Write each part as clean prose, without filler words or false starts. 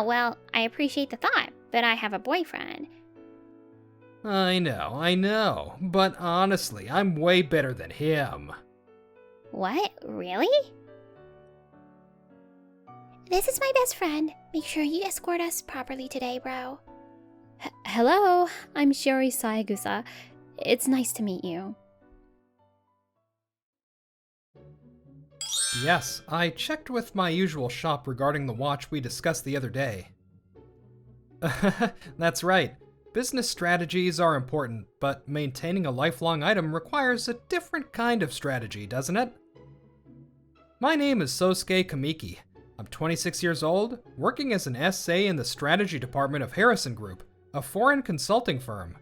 well, I appreciate the thought, but I have a boyfriend. I know, but honestly, I'm way better than him. What? Really? This is my best friend. Make sure you escort us properly today, bro. Hello, I'm Shiori Saegusa. It's nice to meet you. Yes, I checked with my usual shop regarding the watch we discussed the other day. That's right. Business strategies are important, but maintaining a lifelong item requires a different kind of strategy, doesn't it? My name is Sosuke Kamiki. I'm 26 years old, working as an SA in the strategy department of Harrison Group, a foreign consulting firm.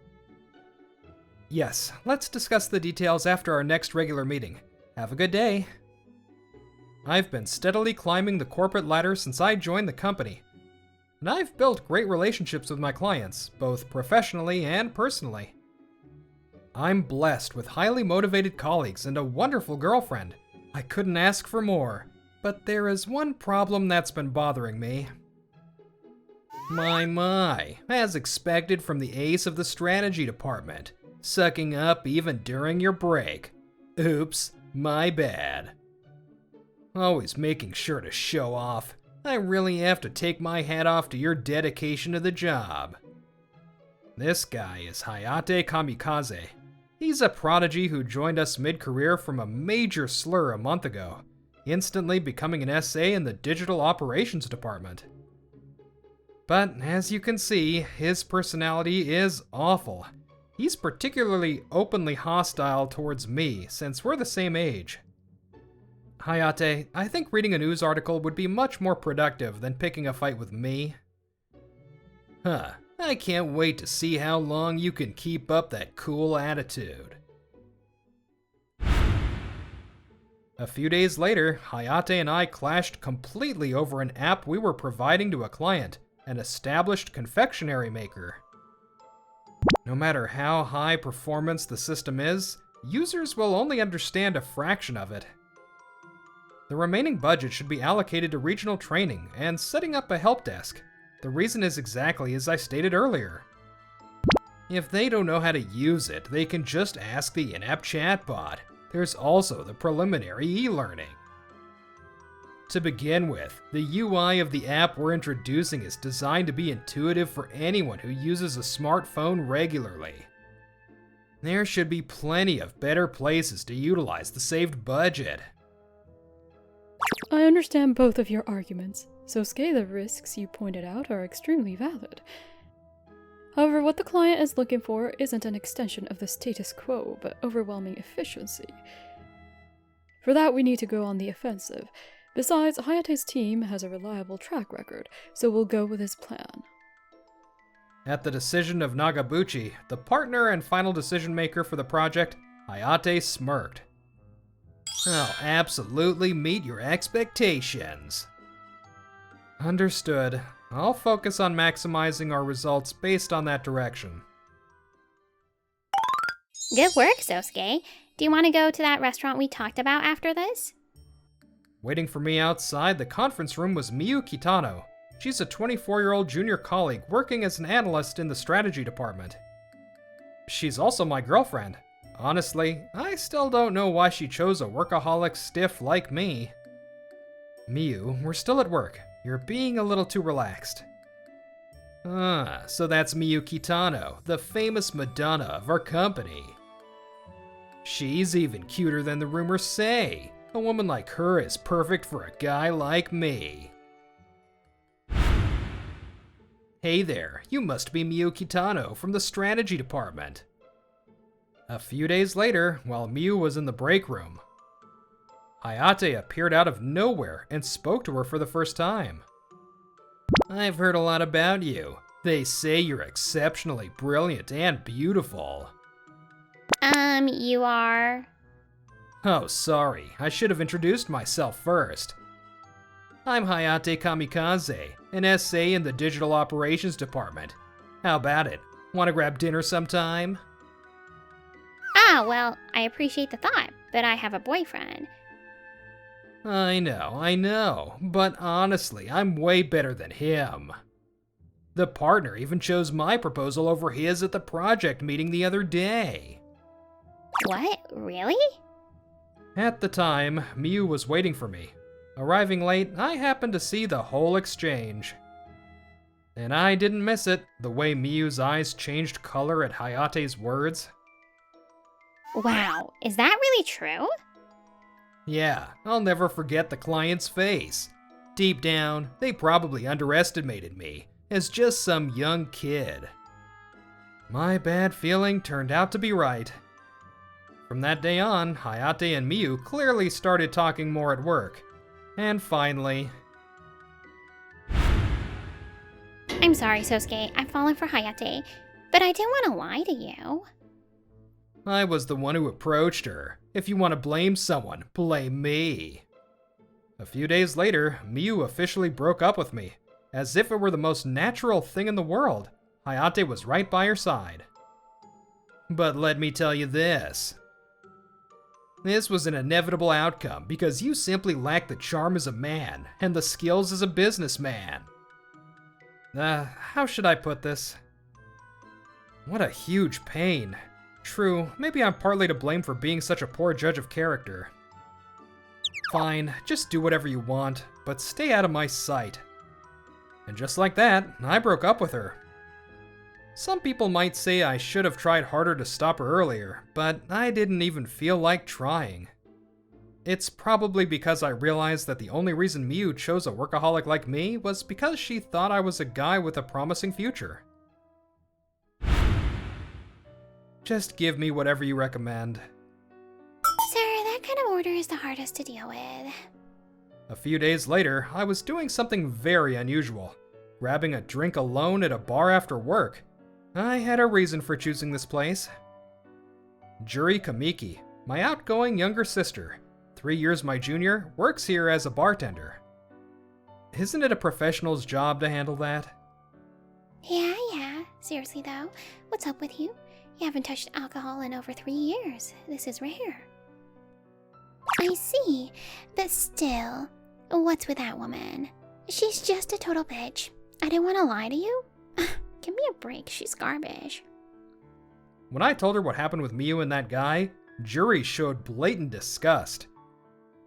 Yes, let's discuss the details after our next regular meeting. Have a good day. I've been steadily climbing the corporate ladder since I joined the company, and I've built great relationships with my clients, both professionally and personally. I'm blessed with highly motivated colleagues and a wonderful girlfriend. I couldn't ask for more, but there is one problem that's been bothering me. My, as expected from the ace of the strategy department, sucking up even during your break. Oops, my bad. Always making sure to show off. I really have to take my hat off to your dedication to the job. This guy is Hayate Kamikaze. He's a prodigy who joined us mid-career from a major slur a month ago, instantly becoming an SA in the digital operations department. But as you can see, his personality is awful. He's particularly openly hostile towards me since we're the same age. Hayate, I think reading a news article would be much more productive than picking a fight with me. I can't wait to see how long you can keep up that cool attitude. A few days later, Hayate and I clashed completely over an app we were providing to a client, an established confectionery maker. No matter how high performance the system is, users will only understand a fraction of it. The remaining budget should be allocated to regional training and setting up a help desk. The reason is exactly as I stated earlier. If they don't know how to use it, they can just ask the in-app chatbot. There's also the preliminary e-learning. To begin with, the UI of the app we're introducing is designed to be intuitive for anyone who uses a smartphone regularly. There should be plenty of better places to utilize the saved budget. I understand both of your arguments. Sosuke, the risks you pointed out are extremely valid. However, what the client is looking for isn't an extension of the status quo, but overwhelming efficiency. For that, we need to go on the offensive. Besides, Hayate's team has a reliable track record, so we'll go with his plan. At the decision of Nagabuchi, the partner and final decision maker for the project, Hayate smirked. I'll absolutely meet your expectations. Understood. I'll focus on maximizing our results based on that direction. Good work, Sosuke. Do you want to go to that restaurant we talked about after this? Waiting for me outside the conference room was Miyu Kitano. She's a 24-year-old junior colleague working as an analyst in the strategy department. She's also my girlfriend. Honestly, I still don't know why she chose a workaholic stiff like me. Miyu, we're still at work. You're being a little too relaxed. So that's Miyu Kitano, the famous Madonna of our company. She's even cuter than the rumors say. A woman like her is perfect for a guy like me. Hey there, you must be Miyu Kitano from the strategy department. A few days later, while Miyu was in the break room, Hayate appeared out of nowhere and spoke to her for the first time. I've heard a lot about you. They say you're exceptionally brilliant and beautiful. You are? Oh, sorry. I should have introduced myself first. I'm Hayate Kamikaze, an SA in the Digital Operations Department. How about it? Want to grab dinner sometime? Well, I appreciate the thought, but I have a boyfriend. I know, but honestly, I'm way better than him. The partner even chose my proposal over his at the project meeting the other day. What? Really? At the time, Miyu was waiting for me. Arriving late, I happened to see the whole exchange. And I didn't miss it, the way Miyu's eyes changed color at Hayate's words. Wow, is that really true? Yeah, I'll never forget the client's face. Deep down, they probably underestimated me as just some young kid. My bad feeling turned out to be right. From that day on, Hayate and Miyu clearly started talking more at work. And finally... I'm sorry, Sosuke. I've fallen for Hayate, but I didn't want to lie to you. I was the one who approached her. If you want to blame someone, blame me. A few days later, Miyu officially broke up with me. As if it were the most natural thing in the world, Hayate was right by her side. But let me tell you this. This was an inevitable outcome because you simply lack the charm as a man and the skills as a businessman. How should I put this? What a huge pain. True, maybe I'm partly to blame for being such a poor judge of character. Fine, just do whatever you want, but stay out of my sight. And just like that, I broke up with her. Some people might say I should have tried harder to stop her earlier, but I didn't even feel like trying. It's probably because I realized that the only reason Miyu chose a workaholic like me was because she thought I was a guy with a promising future. Just give me whatever you recommend. Sir, that kind of order is the hardest to deal with. A few days later, I was doing something very unusual, grabbing a drink alone at a bar after work. I had a reason for choosing this place. Juri Kamiki, my outgoing younger sister, 3 years my junior, works here as a bartender. Isn't it a professional's job to handle that? Yeah. Seriously though, what's up with you? You haven't touched alcohol in over 3 years. This is rare. I see, but still, what's with that woman? She's just a total bitch. I didn't want to lie to you. Give me a break, she's garbage. When I told her what happened with Miyu and that guy, Juri showed blatant disgust.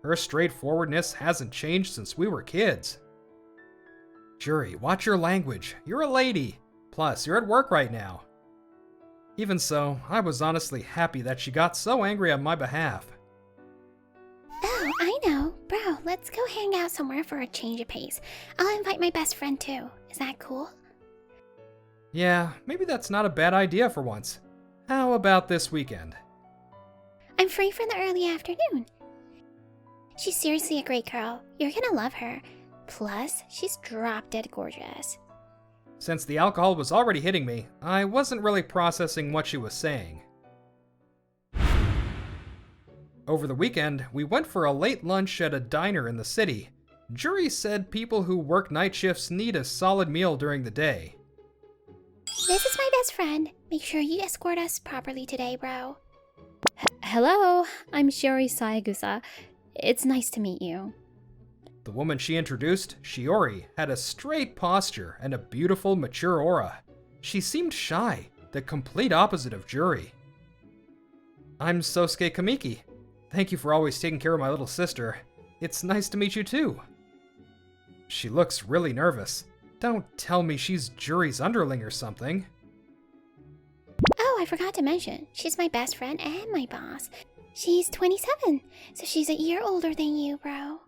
Her straightforwardness hasn't changed since we were kids. Juri, watch your language. You're a lady. Plus, you're at work right now. Even so, I was honestly happy that she got so angry on my behalf. Oh, I know. Bro, let's go hang out somewhere for a change of pace. I'll invite my best friend too. Is that cool? Yeah, maybe that's not a bad idea for once. How about this weekend? I'm free for the early afternoon. She's seriously a great girl. You're gonna love her. Plus, she's drop-dead gorgeous. Since the alcohol was already hitting me, I wasn't really processing what she was saying. Over the weekend, we went for a late lunch at a diner in the city. Juri said people who work night shifts need a solid meal during the day. This is my best friend. Make sure you escort us properly today, bro. Hello, I'm Shiori Saegusa. It's nice to meet you. The woman she introduced, Shiori, had a straight posture and a beautiful, mature aura. She seemed shy, the complete opposite of Juri. I'm Sosuke Kamiki. Thank you for always taking care of my little sister. It's nice to meet you too. She looks really nervous. Don't tell me she's Juri's underling or something. Oh, I forgot to mention, she's my best friend and my boss. She's 27, so she's a year older than you, bro.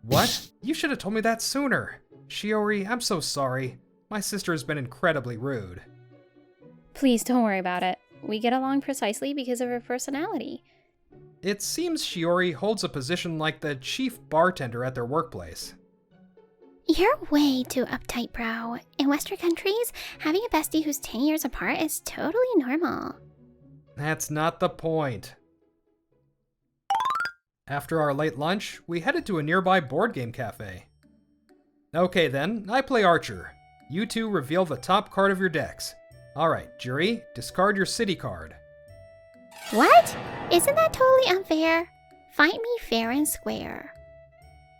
What? You should have told me that sooner. Shiori, I'm so sorry. My sister has been incredibly rude. Please don't worry about it. We get along precisely because of her personality. It seems Shiori holds a position like the chief bartender at their workplace. You're way too uptight, bro. In Western countries, having a bestie who's 10 years apart is totally normal. That's not the point. After our late lunch, we headed to a nearby board game cafe. Okay then, I play Archer. You two reveal the top card of your decks. Alright, Juri, discard your city card. What? Isn't that totally unfair? Fight me fair and square.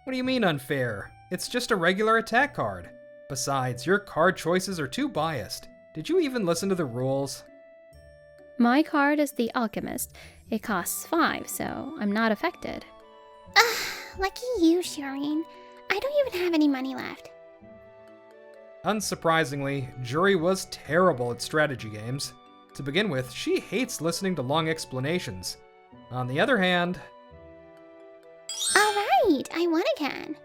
What do you mean unfair? It's just a regular attack card. Besides, your card choices are too biased. Did you even listen to the rules? My card is the Alchemist. It costs 5, so I'm not affected. Ugh, lucky you, Shireen. I don't even have any money left. Unsurprisingly, Jury was terrible at strategy games. To begin with, she hates listening to long explanations. On the other hand... Alright, I won again.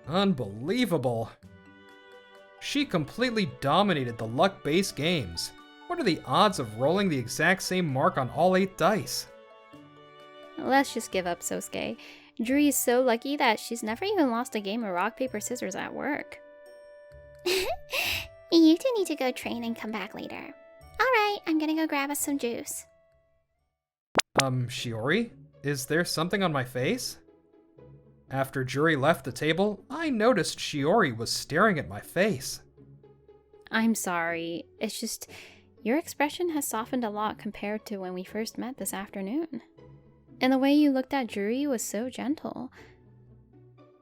Unbelievable. She completely dominated the luck-based games. What are the odds of rolling the exact same mark on all 8 dice? Let's just give up, Sosuke. Dree is so lucky that she's never even lost a game of rock, paper, scissors at work. You two need to go train and come back later. Alright, I'm gonna go grab us some juice. Shiori? Is there something on my face? After Jury left the table, I noticed Shiori was staring at my face. I'm sorry. It's just, your expression has softened a lot compared to when we first met this afternoon. And the way you looked at Jury was so gentle.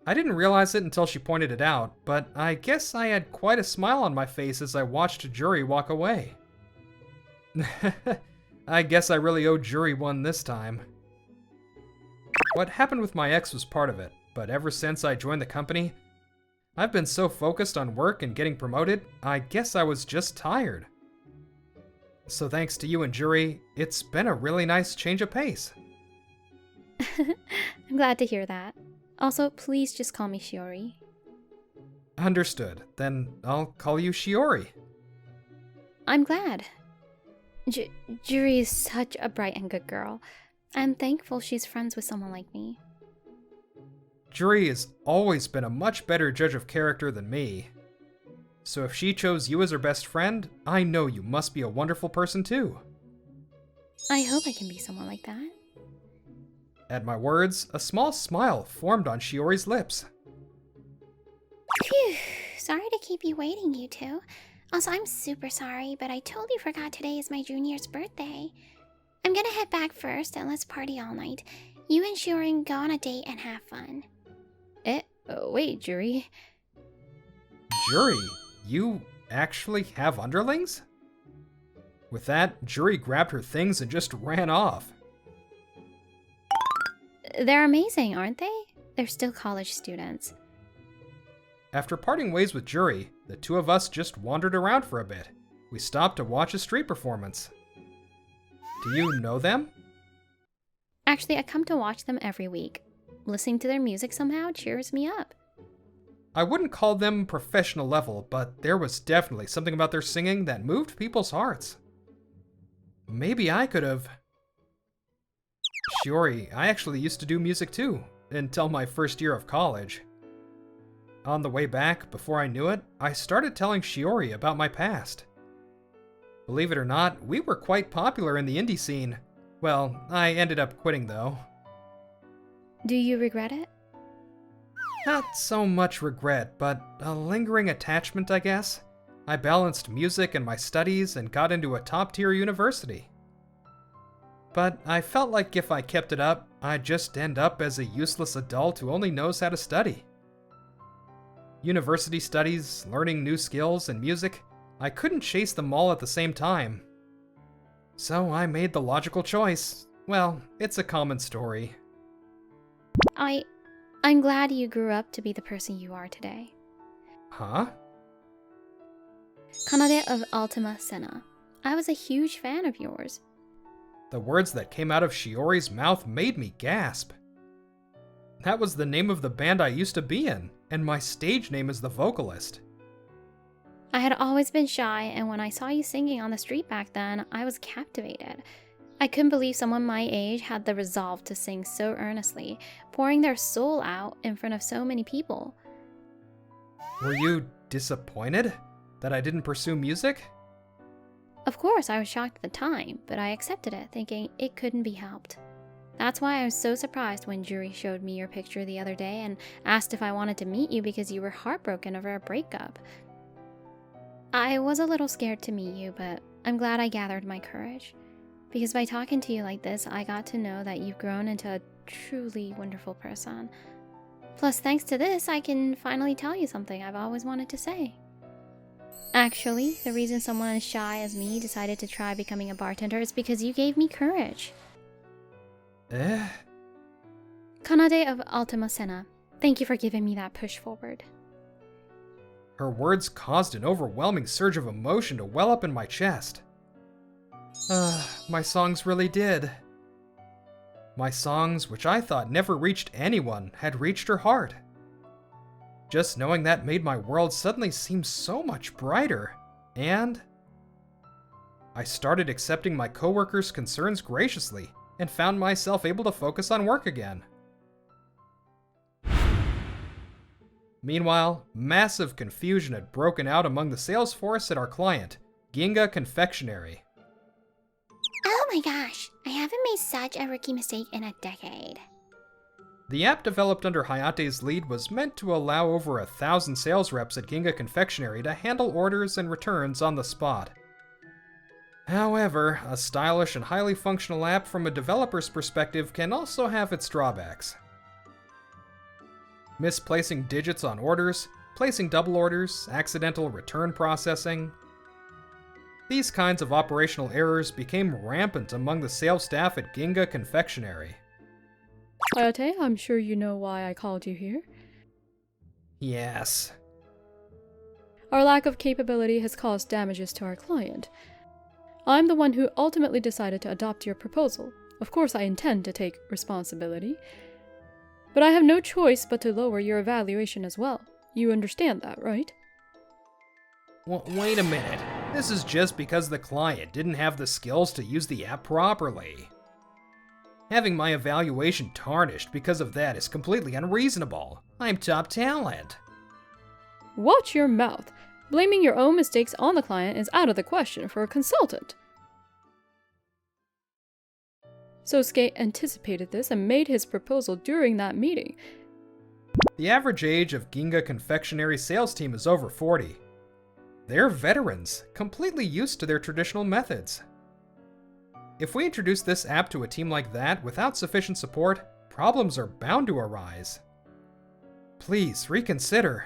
I didn't realize it until she pointed it out, but I guess I had quite a smile on my face as I watched Jury walk away. I guess I really owe Jury one this time. What happened with my ex was part of it, but ever since I joined the company, I've been so focused on work and getting promoted, I guess I was just tired. So thanks to you and Jury, it's been a really nice change of pace. I'm glad to hear that. Also, please just call me Shiori. Understood. Then I'll call you Shiori. I'm glad. Jury is such a bright and good girl. I'm thankful she's friends with someone like me. Jury has always been a much better judge of character than me. So if she chose you as her best friend, I know you must be a wonderful person too. I hope I can be someone like that. At my words, a small smile formed on Shiori's lips. Phew, sorry to keep you waiting, you two. Also, I'm super sorry, but I totally forgot today is my junior's birthday. I'm gonna head back first and let's party all night. You and Shiori go on a date and have fun. Wait, Jury. Jury, you actually have underlings? With that, Jury grabbed her things and just ran off. They're amazing, aren't they? They're still college students. After parting ways with Jury, the two of us just wandered around for a bit. We stopped to watch a street performance. Do you know them? Actually, I come to watch them every week. Listening to their music somehow cheers me up. I wouldn't call them professional level, but there was definitely something about their singing that moved people's hearts. Maybe I could have... Shiori, I actually used to do music too, until my first year of college. On the way back, before I knew it, I started telling Shiori about my past. Believe it or not, we were quite popular in the indie scene. Well, I ended up quitting though. Do you regret it? Not so much regret, but a lingering attachment, I guess. I balanced music and my studies and got into a top-tier university. But I felt like if I kept it up, I'd just end up as a useless adult who only knows how to study. University studies, learning new skills, and music, I couldn't chase them all at the same time. So I made the logical choice. Well, it's a common story. I'm glad you grew up to be the person you are today. Huh? Kanade of Ultima Senna. I was a huge fan of yours. The words that came out of Shiori's mouth made me gasp. That was the name of the band I used to be in, and my stage name is the vocalist. I had always been shy, and when I saw you singing on the street back then, I was captivated. I couldn't believe someone my age had the resolve to sing so earnestly, pouring their soul out in front of so many people. Were you disappointed that I didn't pursue music? Of course, I was shocked at the time, but I accepted it, thinking it couldn't be helped. That's why I was so surprised when Jury showed me your picture the other day and asked if I wanted to meet you because you were heartbroken over a breakup. I was a little scared to meet you, but I'm glad I gathered my courage. Because by talking to you like this, I got to know that you've grown into a truly wonderful person. Plus, thanks to this, I can finally tell you something I've always wanted to say. Actually, the reason someone as shy as me decided to try becoming a bartender is because you gave me courage. Kanade of Ultima Senna, thank you for giving me that push forward. Her words caused an overwhelming surge of emotion to well up in my chest. My songs really did. My songs, which I thought never reached anyone, had reached her heart. Just knowing that made my world suddenly seem so much brighter, and I started accepting my coworkers' concerns graciously and found myself able to focus on work again. Meanwhile, massive confusion had broken out among the sales force at our client, Ginga Confectionery. Oh my gosh, I haven't made such a rookie mistake in a decade. The app developed under Hayate's lead was meant to allow over 1,000 sales reps at Ginga Confectionery to handle orders and returns on the spot. However, a stylish and highly functional app from a developer's perspective can also have its drawbacks. Misplacing digits on orders, placing double orders, accidental return processing. These kinds of operational errors became rampant among the sales staff at Ginga Confectionery. Hayate, I'm sure you know why I called you here. Yes. Our lack of capability has caused damages to our client. I'm the one who ultimately decided to adopt your proposal. Of course, I intend to take responsibility. But I have no choice but to lower your evaluation as well. You understand that, right? Wait a minute. This is just because the client didn't have the skills to use the app properly. Having my evaluation tarnished because of that is completely unreasonable. I'm top talent. Watch your mouth. Blaming your own mistakes on the client is out of the question for a consultant. Sosuke anticipated this and made his proposal during that meeting. The average age of Ginga Confectionery sales team is over 40. They're veterans, completely used to their traditional methods. If we introduce this app to a team like that without sufficient support, problems are bound to arise. Please reconsider.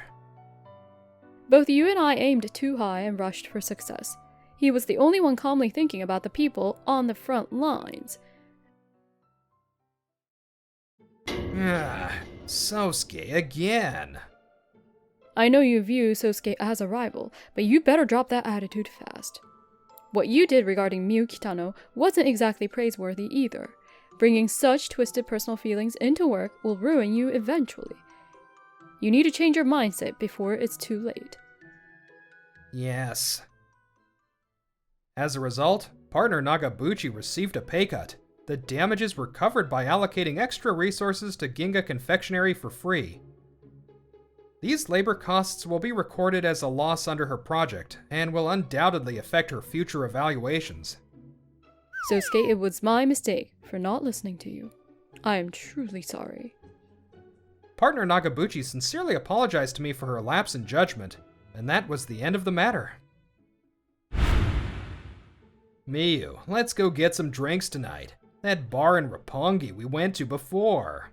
Both you and I aimed too high and rushed for success. He was the only one calmly thinking about the people on the front lines. Sosuke again. I know you view Sosuke as a rival, but you better drop that attitude fast. What you did regarding Miu Kitano wasn't exactly praiseworthy either. Bringing such twisted personal feelings into work will ruin you eventually. You need to change your mindset before it's too late. Yes. As a result, partner Nagabuchi received a pay cut. The damages were covered by allocating extra resources to Ginga Confectionery for free. These labor costs will be recorded as a loss under her project, and will undoubtedly affect her future evaluations. Sosuke, it was my mistake for not listening to you. I am truly sorry. Partner Nagabuchi sincerely apologized to me for her lapse in judgment, and that was the end of the matter. Miyu, let's go get some drinks tonight. That bar in Roppongi we went to before.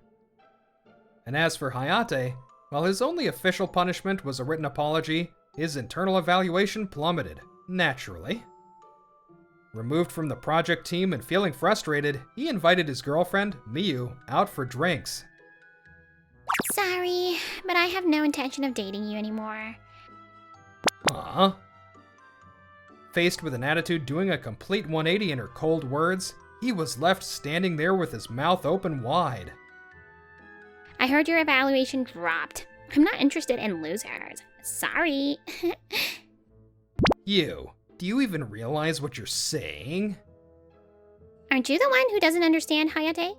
And as for Hayate, while his only official punishment was a written apology, his internal evaluation plummeted, naturally. Removed from the project team and feeling frustrated, he invited his girlfriend, Miyu, out for drinks. Sorry, but I have no intention of dating you anymore. Aww. Faced with an attitude doing a complete 180 in her cold words, he was left standing there with his mouth open wide. I heard your evaluation dropped. I'm not interested in losers. Sorry. You, do you even realize what you're saying? Aren't you the one who doesn't understand, Hayate?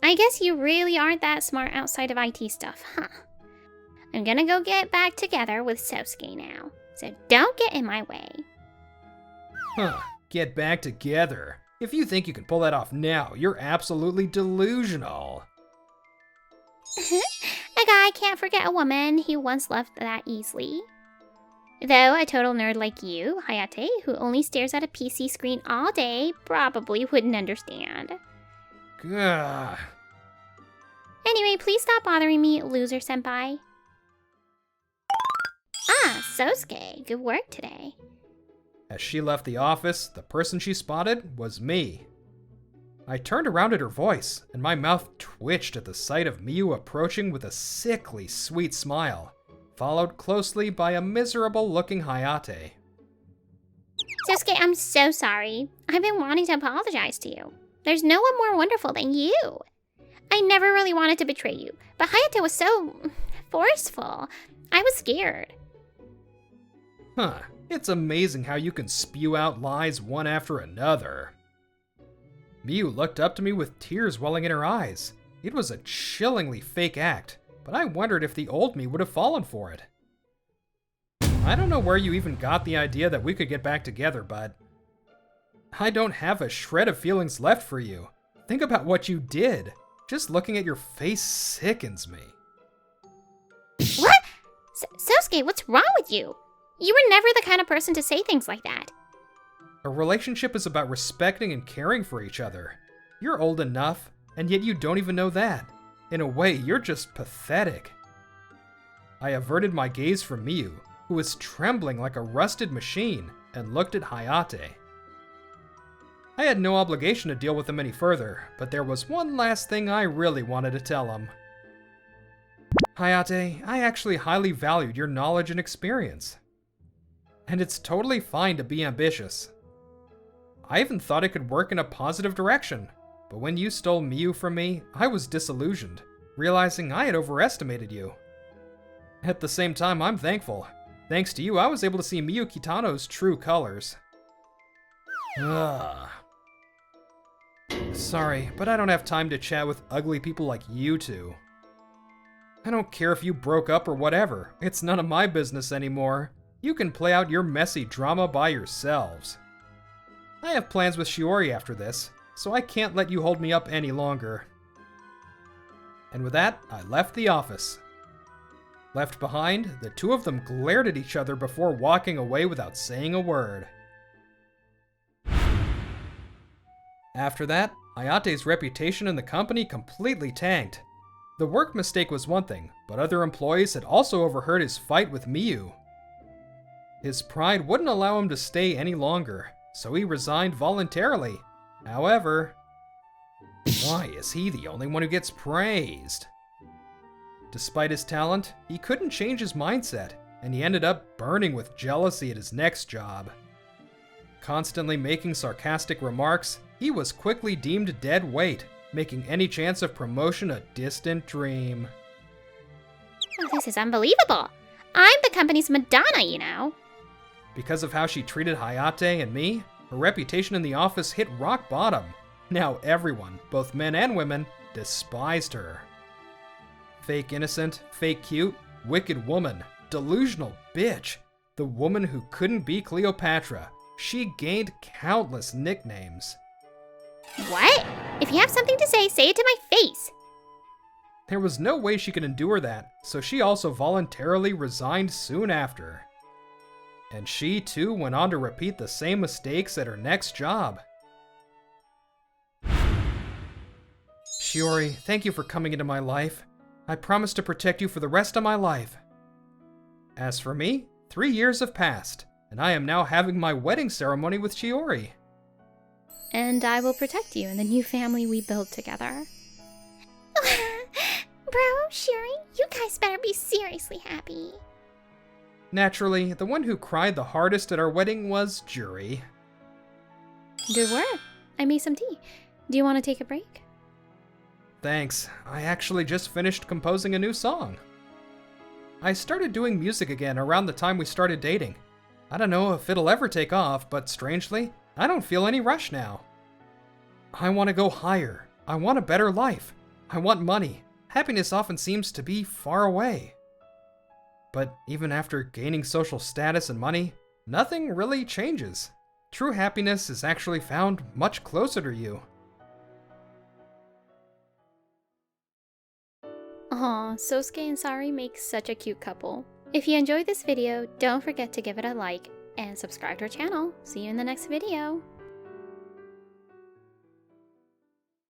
I guess you really aren't that smart outside of IT stuff, huh? I'm gonna go get back together with Sosuke now, so don't get in my way. Huh, get back together. If you think you can pull that off now, you're absolutely delusional. A guy can't forget a woman he once left that easily. Though a total nerd like you, Hayate, who only stares at a PC screen all day, probably wouldn't understand. Gah. Anyway, please stop bothering me, loser senpai. Ah, Sosuke, good work today. As she left the office, the person she spotted was me. I turned around at her voice, and my mouth twitched at the sight of Miyu approaching with a sickly sweet smile, followed closely by a miserable-looking Hayate. Sosuke, I'm so sorry. I've been wanting to apologize to you. There's no one more wonderful than you. I never really wanted to betray you, but Hayate was so forceful. I was scared. Huh, it's amazing how you can spew out lies one after another. Miyu looked up to me with tears welling in her eyes. It was a chillingly fake act, but I wondered if the old me would have fallen for it. I don't know where you even got the idea that we could get back together, but I don't have a shred of feelings left for you. Think about what you did. Just looking at your face sickens me. What? Sosuke, what's wrong with you? You were never the kind of person to say things like that. A relationship is about respecting and caring for each other. You're old enough, and yet you don't even know that. In a way, you're just pathetic. I averted my gaze from Miyu, who was trembling like a rusted machine, and looked at Hayate. I had no obligation to deal with him any further, but there was one last thing I really wanted to tell him. Hayate, I actually highly valued your knowledge and experience. And it's totally fine to be ambitious. I even thought it could work in a positive direction, but when you stole Miyu from me, I was disillusioned, realizing I had overestimated you. At the same time, I'm thankful. Thanks to you, I was able to see Miyu Kitano's true colors. Ugh. Sorry, but I don't have time to chat with ugly people like you two. I don't care if you broke up or whatever. It's none of my business anymore. You can play out your messy drama by yourselves. I have plans with Shiori after this, so I can't let you hold me up any longer. And with that, I left the office. Left behind, the two of them glared at each other before walking away without saying a word. After that, Hayate's reputation in the company completely tanked. The work mistake was one thing, but other employees had also overheard his fight with Miyu. His pride wouldn't allow him to stay any longer, so he resigned voluntarily. However, why is he the only one who gets praised? Despite his talent, he couldn't change his mindset, and he ended up burning with jealousy at his next job. Constantly making sarcastic remarks, he was quickly deemed dead weight, making any chance of promotion a distant dream. Oh, this is unbelievable. I'm the company's Madonna, you know. Because of how she treated Hayate and me, her reputation in the office hit rock bottom. Now everyone, both men and women, despised her. Fake innocent, fake cute, wicked woman, delusional bitch, the woman who couldn't be Cleopatra. She gained countless nicknames. What? If you have something to say it to my face. There was no way she could endure that, so she also voluntarily resigned soon after. And she too went on to repeat the same mistakes at her next job. Shiori, thank you for coming into my life. I promise to protect you for the rest of my life. As for me, 3 years have passed, and I am now having my wedding ceremony with Shiori. And I will protect you in the new family we build together. Bro, Shuri, you guys better be seriously happy. Naturally, the one who cried the hardest at our wedding was Juri. Good work. I made some tea. Do you want to take a break? Thanks. I actually just finished composing a new song. I started doing music again around the time we started dating. I don't know if it'll ever take off, but strangely, I don't feel any rush now. I want to go higher. I want a better life. I want money. Happiness often seems to be far away. But even after gaining social status and money, nothing really changes. True happiness is actually found much closer to you. Aw, Sosuke and Sari make such a cute couple. If you enjoyed this video, don't forget to give it a like and subscribe to our channel. See you in the next video.